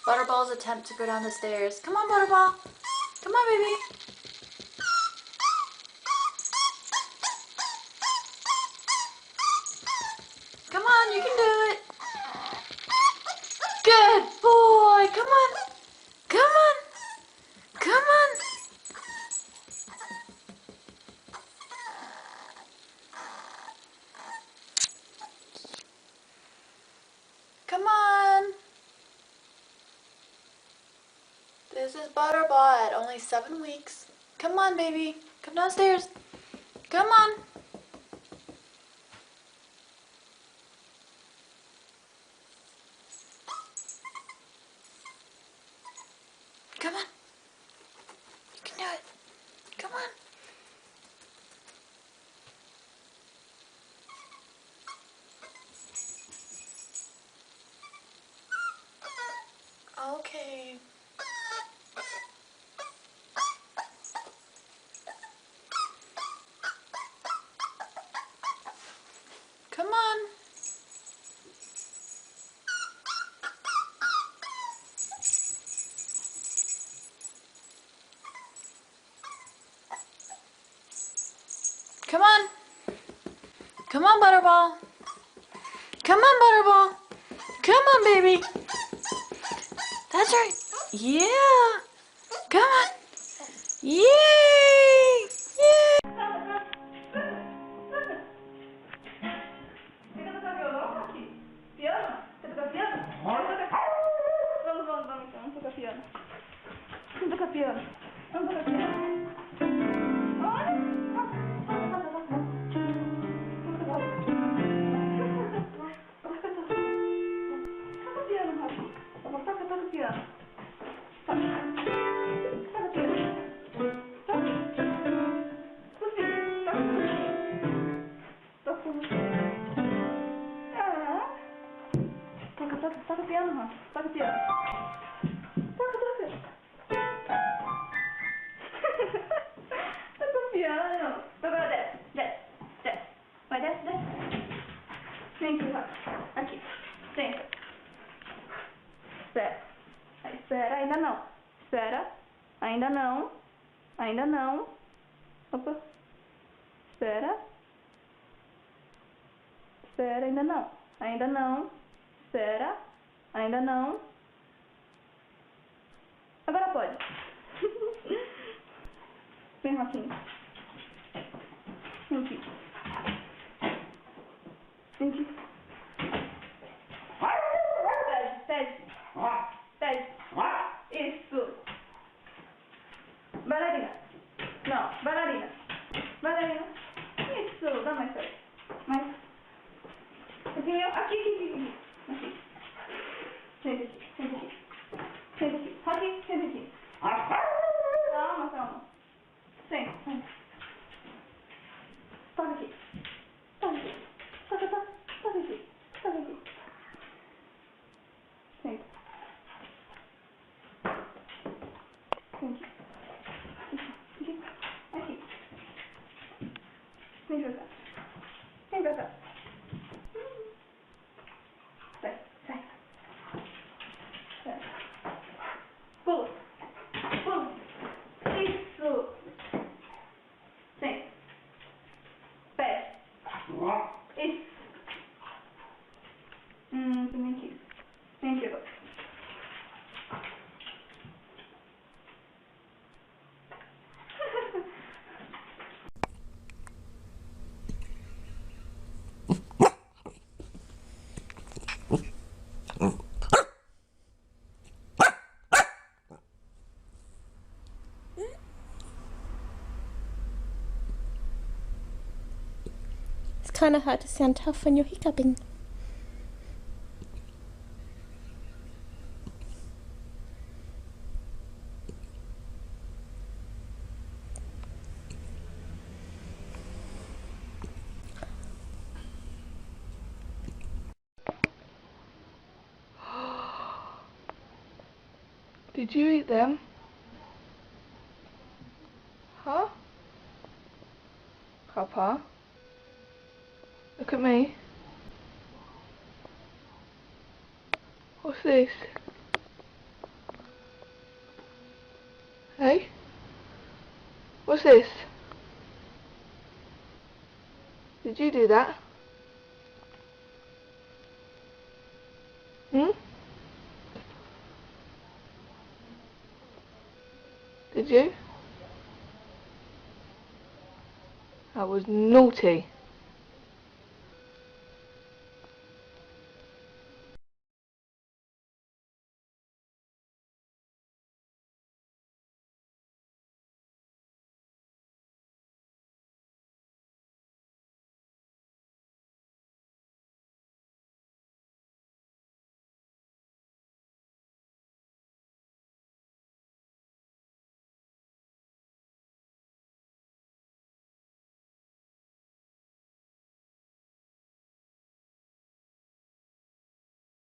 Butterball's attempt to go down the stairs. Come on, Butterball. Come on, baby. Come on, you can do it. Good boy. Come on. Come on. Come on. Come on. This is Butterball at only 7 weeks. Come on, baby. Come downstairs. Come on. Come on. You can do it. Come on. Okay. Come on. Come on. Come on, Butterball. Come on, Butterball. Come on, baby. That's right. Yeah. Come on. Yay! Yay! Você quer tocar violão aqui? Piano? Quer tocar piano? Vamos então, vamos tocar piano. Vamos tocar piano. Vamos tocar piano. Toca o piano, Rafa. Toca o piano. Toca. Toca o piano. Agora desce. Vai, desce. Vem aqui, Rafa. Aqui. Senta. Espera. Espera, ainda não. Espera. Ainda não. Opa. Espera, ainda não. Espera, ainda não. Agora pode. Vem, Rafinha. Vem aqui. Pede. Isso. Bailarina. Não, bailarina. Isso, dá mais perto. Mais. Aqui. Senta aqui. Aqui, senta aqui. Calma. Senta. Toca aqui. Toca aqui. Senta. Aqui. Vem pra cá. Sai. Pula. Isso. Senta. Pé. Isso. Vem aqui agora. It's kind of hard to sound tough when you're hiccuping. Did you eat them? Huh? Papa? Look at me. What's this? Hey? What's this? Did you do that? Hmm? Did you? That was naughty.